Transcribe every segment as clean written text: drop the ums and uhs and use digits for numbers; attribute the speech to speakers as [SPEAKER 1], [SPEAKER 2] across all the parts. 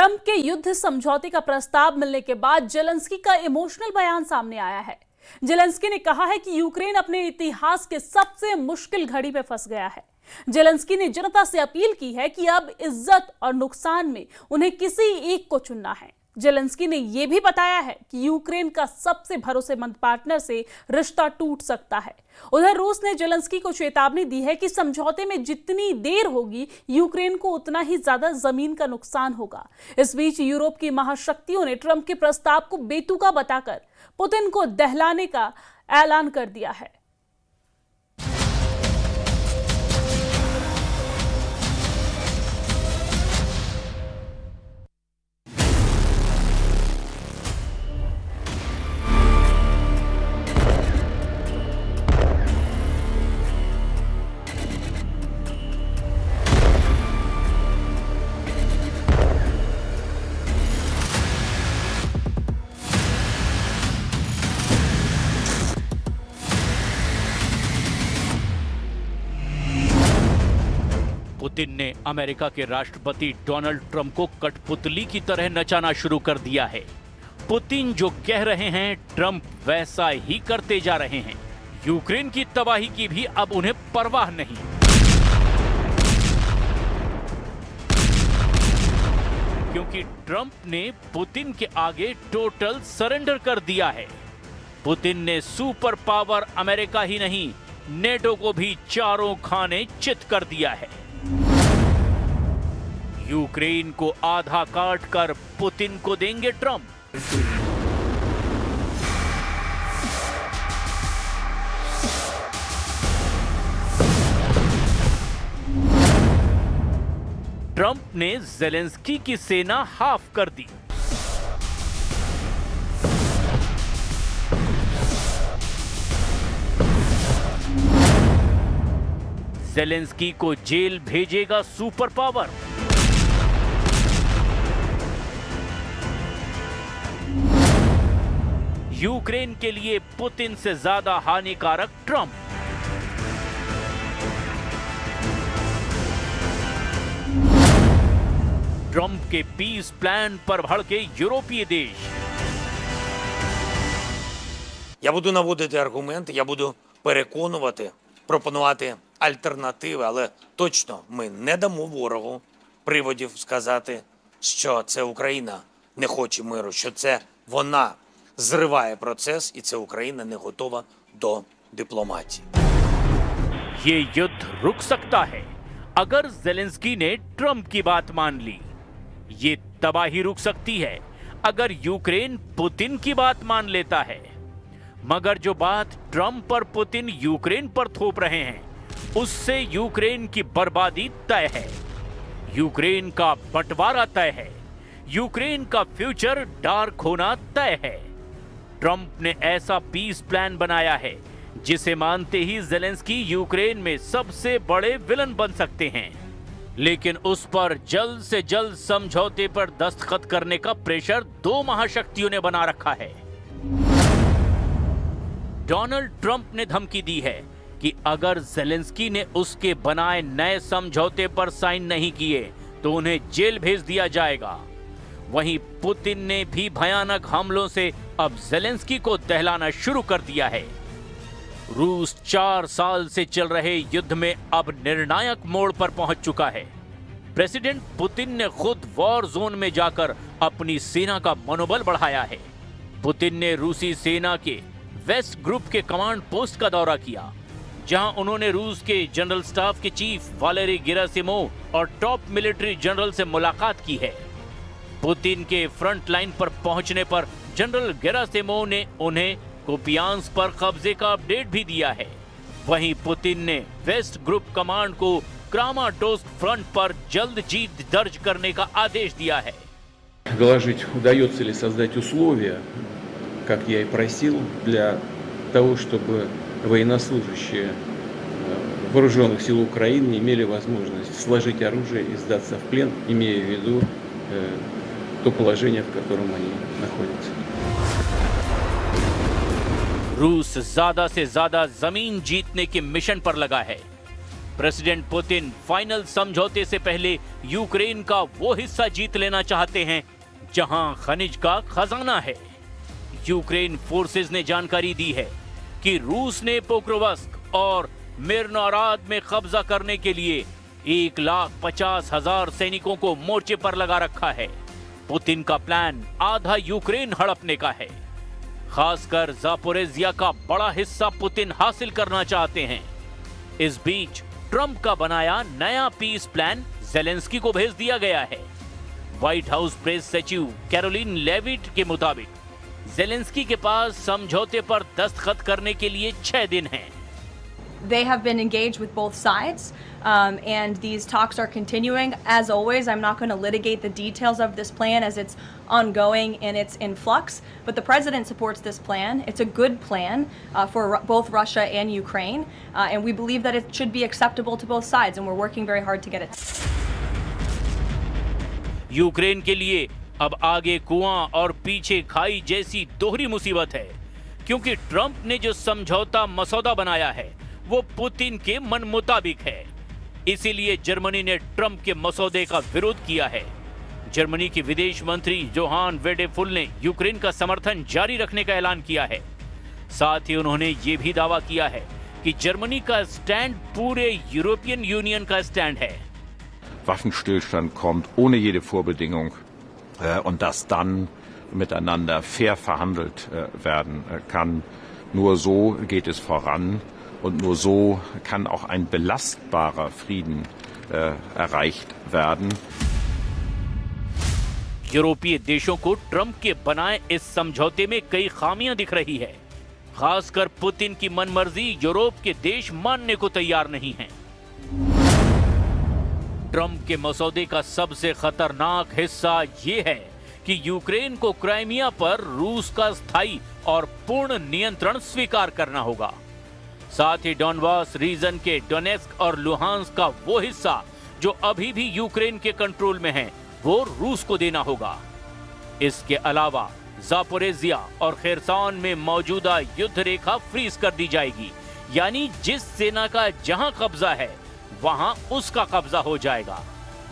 [SPEAKER 1] Trump के युद्ध समझौते का प्रस्ताव मिलने के बाद जेलेंस्की का इमोशनल बयान सामने आया है। जेलेंस्की ने कहा है कि यूक्रेन अपने इतिहास के सबसे मुश्किल घड़ी में फंस गया है। जेलेंस्की ने जनता से अपील की है कि अब इज्जत और नुकसान में उन्हें किसी एक को चुनना है। जेलेंस्की ने यह भी बताया है कि यूक्रेन का सबसे भरोसेमंद पार्टनर से रिश्ता टूट सकता है। उधर रूस ने जेलेंस्की को चेतावनी दी है कि समझौते में जितनी देर होगी यूक्रेन को उतना ही ज्यादा जमीन का नुकसान होगा। इस बीच यूरोप की महाशक्तियों ने ट्रंप के प्रस्ताव को बेतुका बताकर पुतिन को दहलाने का ऐलान कर दिया है।
[SPEAKER 2] पुतिन ने अमेरिका के राष्ट्रपति डोनाल्ड ट्रंप को कठपुतली की तरह नचाना शुरू कर दिया है। पुतिन जो कह रहे हैं ट्रंप वैसा ही करते जा रहे हैं। यूक्रेन की तबाही की भी अब उन्हें परवाह नहीं। क्योंकि ट्रंप ने पुतिन के आगे टोटल सरेंडर कर दिया है। पुतिन ने सुपर पावर अमेरिका ही नहीं, नेटो को भी चारों खाने चित कर दिया है। यूक्रेन को आधा काट कर पुतिन को देंगे ट्रंप। ट्रंप ने जेलेंस्की की सेना हाफ कर दी। जेलेंस्की को जेल भेजेगा सुपर पावर। यूक्रेन के लिए पुतिन से ज्यादा हानिकारक ट्रंप। ट्रंप के पीस प्लान पर भड़के यूरोपीय देश।
[SPEAKER 3] Я буду наводити аргументи, я буду переконувати, пропонувати альтернативи, але точно ми не дамо ворогу приводів сказати, що це Україна не хоче миру, що це вона зриває процес і це Україна не готова до дипломатії.
[SPEAKER 2] ये युद्ध रुक सकता है अगर जेलेंस्की ने ट्रंप की बात मान ली। ये तबाही रुक सकती है अगर यूक्रेन पुतिन की बात मान लेता है। मगर जो बात ट्रंप और पुतिन यूक्रेन पर थोप रहे हैं, उससे यूक्रेन की बर्बादी तय है। यूक्रेन का बंटवारा तय है। यूक्रेन का फ्यूचर डार्क होना तय है। ट्रंप ने ऐसा पीस प्लान बनाया है जिसे मानते ही जेलेंस्की यूक्रेन में सबसे बड़े विलन बन सकते हैं। लेकिन उस पर जल्द से जल्द समझौते पर दस्तखत करने का प्रेशर दो महाशक्तियों ने बना रखा है। डोनाल्ड ट्रंप ने धमकी दी है कि अगर जेलेंस्की ने उसके बनाए नए समझौते पर साइन नहीं किए तो उन्हें जेल भेज दिया जाएगा। वहीं पुतिन ने भी भयानक हमलों से अब जेलेंस्की को दहलाना शुरू कर दिया है। रूस 4 साल से चल रहे युद्ध में अब निर्णायक मोड़ पर पहुंच चुका है। प्रेसिडेंट पुतिन ने खुद वॉर जोन में जाकर अपनी सेना का मनोबल बढ़ाया है। पुतिन ने रूसी सेना के वेस्ट ग्रुप के कमांड पोस्ट का दौरा किया, जहां उन्होंने रूस के जनरल स्टाफ के चीफ वालेरी गेरासिमोव और टॉप मिलिट्री जनरल से मुलाकात की है। पुतिन के फ्रंट लाइन पर पहुंचने पर जनरल गेरासिमोव ने उन्हें कुपियांस्क पर कब्जे का अपडेट भी दिया है। वहीं पुतिन ने वेस्ट ग्रुप कमांड को क्रामाटोर्स्क फ्रंट पर जल्द जीत दर्ज करने का आदेश दिया है।
[SPEAKER 4] Доложить, удается ли создать условия, как я и просил, для того, чтобы военнослужащие вооруженных сил Украины имели возможность сложить оружие и сдаться в плен, имея в виду то положение, в котором они находятся.
[SPEAKER 2] रूस ज्यादा से ज्यादा जमीन जीतने के मिशन पर लगा है। प्रेसिडेंट पुतिन फाइनल समझौते से पहले यूक्रेन का वो हिस्सा जीत लेना चाहते हैं जहां खनिज का खजाना है। यूक्रेन फोर्सेस ने जानकारी दी है कि रूस ने पोक्रोवस्क और मिरनोराद में कब्जा करने के लिए 1,50,000 सैनिकों को मोर्चे पर लगा रखा है। पुतिन का प्लान आधा यूक्रेन हड़पने का है। खासकर जापोरेजिया का बड़ा हिस्सा पुतिन हासिल करना चाहते हैं। इस बीच ट्रंप का बनाया नया पीस प्लान ज़ेलेंस्की को भेज दिया गया है। व्हाइट हाउस प्रेस सचिव कैरोलिन लेविट के मुताबिक ज़ेलेंस्की के पास समझौते पर दस्तखत करने के लिए 6 दिन हैं।
[SPEAKER 5] They have been engaged with both sides, and these talks are continuing. As always, I'm not going to litigate the details of this plan as it's ongoing and it's in flux. But the president supports this plan. It's a good plan for both Russia and Ukraine, and we believe that it should be acceptable to both sides, and we're working very hard to get it.
[SPEAKER 2] Ukraine के लिए अब आगे कुआं और पीछे खाई जैसी दोहरी मुसीबत है, क्योंकि ट्रंप ने जो समझौता मसौदा बनाया है वो पुतिन के मन मुताबिक है। इसीलिए जर्मनी ने ट्रंप के मसौदे का विरोध किया है। जर्मनी की विदेश मंत्री जोहान वेडेफुल ने यूक्रेन का समर्थन जारी रखने का ऐलान किया है। साथ ही उन्होंने ये भी दावा किया है कि जर्मनी का स्टैंड पूरे यूरोपियन यूनियन का स्टैंड है।
[SPEAKER 6] Waffenstillstand kommt ohne jede Vorbedingung und dass dann miteinander fair verhandelt werden kann. Nur so geht es voran und nur so kann auch ein belastbarer Frieden erreicht werden.
[SPEAKER 2] यूरोपीय देशों को Trump के बनाए इस समझौते में कई खामियां दिख रही है। खासकर पुतिन की मनमर्जी यूरोप के देश मानने को तैयार नहीं हैं। ट्रंप के मसौदे का सबसे खतरनाक हिस्सा ये है कि यूक्रेन को क्राइमिया पर रूस का स्थायी और पूर्ण नियंत्रण स्वीकार करना होगा। साथ ही डॉनबास रीजन के डोनेस्क और लुहांस्क का वो हिस्सा जो अभी भी यूक्रेन के कंट्रोल में है वो रूस को देना होगा। इसके अलावा जापोरेजिया और खेरसान में मौजूदा युद्ध रेखा फ्रीज कर दी जाएगी, यानी जिस सेना का जहां कब्जा है वहां उसका कब्जा हो जाएगा।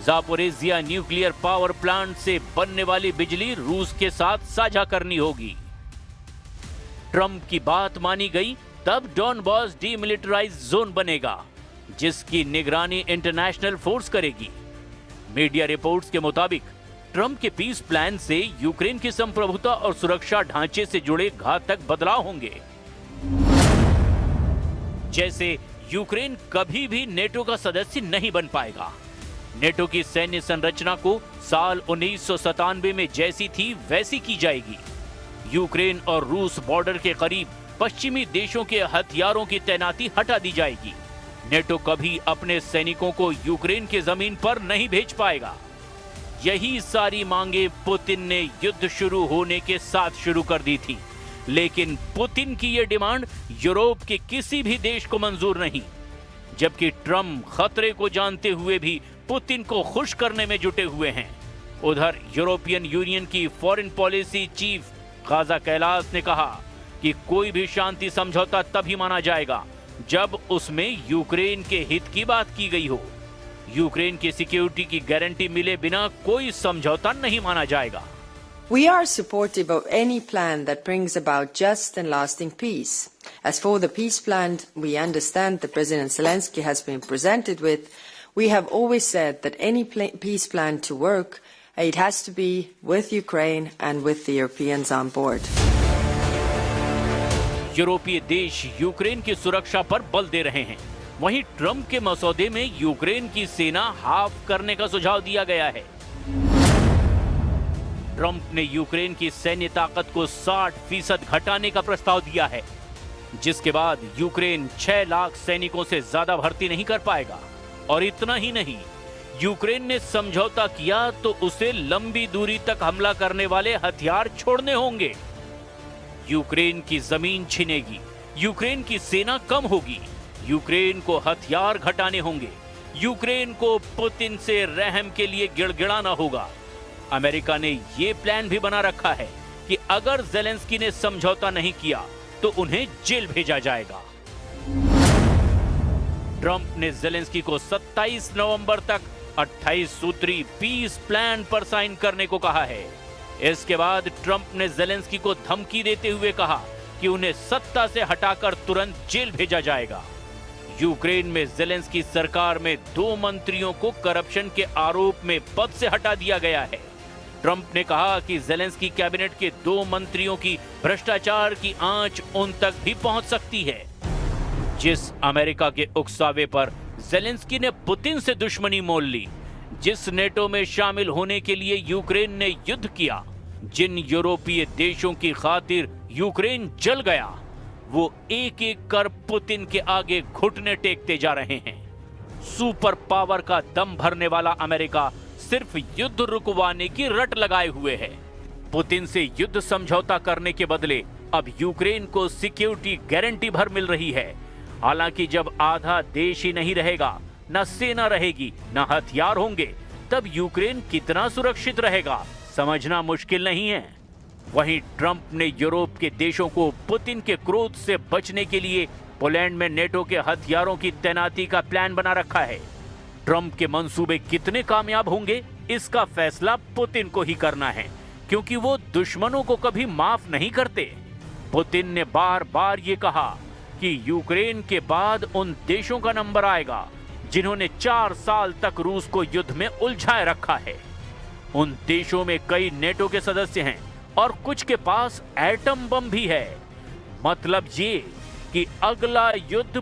[SPEAKER 2] जापोरेजिया न्यूक्लियर पावर प्लांट से बनने वाली बिजली रूस के साथ साझा करनी होगी। ट्रंप की बात मानी गई तब डॉनबास डीमिलिटराइज जोन बनेगा, जिसकी निगरानी इंटरनेशनल फोर्स करेगी। मीडिया रिपोर्ट्स के मुताबिक ट्रंप के पीस प्लान से यूक्रेन की संप्रभुता और सुरक्षा ढांचे से जुड़े घातक बदलाव होंगे। जैसे यूक्रेन कभी भी नेटो का सदस्य नहीं बन पाएगा। नेटो की सैन्य संरचना को साल 1997 में जैसी थी वैसी की जाएगी। यूक्रेन और रूस बॉर्डर के करीब पश्चिमी देशों के हथियारों की तैनाती हटा दी जाएगी। नेटो कभी अपने सैनिकों को यूक्रेन की जमीन पर नहीं भेज पाएगा। यही सारी मांगे पुतिन ने युद्ध शुरू होने के साथ शुरू कर दी थी, लेकिन पुतिन की यह डिमांड यूरोप के किसी भी देश को मंजूर नहीं। जबकि ट्रंप खतरे को जानते हुए भी पुतिन को खुश करने में जुटे हुए हैं। उधर यूरोपियन यूनियन की foreign policy chief Kaja Kallas ने कहा कि कोई भी शांति समझौता तभी माना जाएगा जब उसमें यूक्रेन के हित की बात की गई हो। यूक्रेन की सिक्योरिटी की गारंटी मिले बिना कोई समझौता नहीं माना जाएगा।
[SPEAKER 7] We are supportive of any plan that brings about just and lasting peace. As for the peace plan we understand that President Zelensky has been presented with, we have always said that any peace plan to work, it has to be with Ukraine and with the Europeans on board.
[SPEAKER 2] यूरोपीय देश Ukraine की सुरक्षा पर बल दे रहे हैं। वहीं Trump के मसौदे में यूक्रेन की सेना हाफ करने का सुझाव दिया गया है। ट्रंप ने यूक्रेन की सैन्य ताकत को 60% घटाने का प्रस्ताव दिया है, जिसके बाद यूक्रेन 6 लाख सैनिकों से ज्यादा भर्ती नहीं कर पाएगा। और इतना ही नहीं, यूक्रेन ने समझौता किया तो उसे लंबी दूरी तक हमला करने वाले हथियार छोड़ने होंगे। यूक्रेन की जमीन छिनेगी, यूक्रेन की सेना कम होगी, यूक्रेन को हथियार घटाने होंगे, यूक्रेन को पुतिन से रहम के लिए गिड़गिड़ाना होगा। अमेरिका ने ये प्लान भी बना रखा है कि अगर ज़ेलेंस्की ने समझौता नहीं किया तो उन्हें जेल भेजा जाएगा। ट्रंप ने जेलेंस्की को 27 नवंबर तक 28 सूत्री पीस प्लान पर साइन करने को कहा है। इसके बाद ट्रंप ने जेलेंस्की को धमकी देते हुए कहा कि उन्हें सत्ता से हटाकर तुरंत जेल भेजा जाएगा। यूक्रेन में जेलेंस्की सरकार में 2 मंत्रियों को करप्शन के आरोप में पद से हटा दिया गया है। ट्रंप ने कहा कि जेलेंस्की कैबिनेट के 2 मंत्रियों की भ्रष्टाचार की आंच उन तक भी पहुंच सकती है। जिस अमेरिका के उकसावे पर जेलेंस्की ने पुतिन से दुश्मनी मोल ली, जिस नेटो में शामिल होने के लिए यूक्रेन ने युद्ध किया, जिन यूरोपीय देशों की खातिर यूक्रेन जल गया, वो एक एक कर पुतिन के आगे घुटने टेकते जा रहे हैं। सुपर पावर का दम भरने वाला अमेरिका सिर्फ युद्ध रुकवाने की रट लगाए हुए है। पुतिन से युद्ध समझौता करने के बदले अब यूक्रेन को सिक्योरिटी गारंटी भर मिल रही है। हालांकि जब आधा देश ही नहीं रहेगा, न सेना रहेगी, न हथियार होंगे, तब यूक्रेन कितना सुरक्षित रहेगा, समझना मुश्किल नहीं है। वहीं ट्रंप ने यूरोप के देशों को पुतिन के क्रोध से बचने के लिए पोलैंड में नेटो के हथियारों की तैनाती का प्लान बना रखा है। ट्रंप के मंसूबे कितने कामयाब होंगे, इसका फैसला पुतिन को ही करना है, क्योंकि वो दुश्मनों को कभी माफ नहीं करते। पुतिन ने बार बार ये कहा कि यूक्रेन के बाद उन देशों का नंबर आएगा जिन्होंने 4 साल तक रूस को युद्ध में उलझाए रखा है। उन देशों में कई नेटो के सदस्य हैं और कुछ के पास एटम बम भी है। मतलब ये कि अगला युद्ध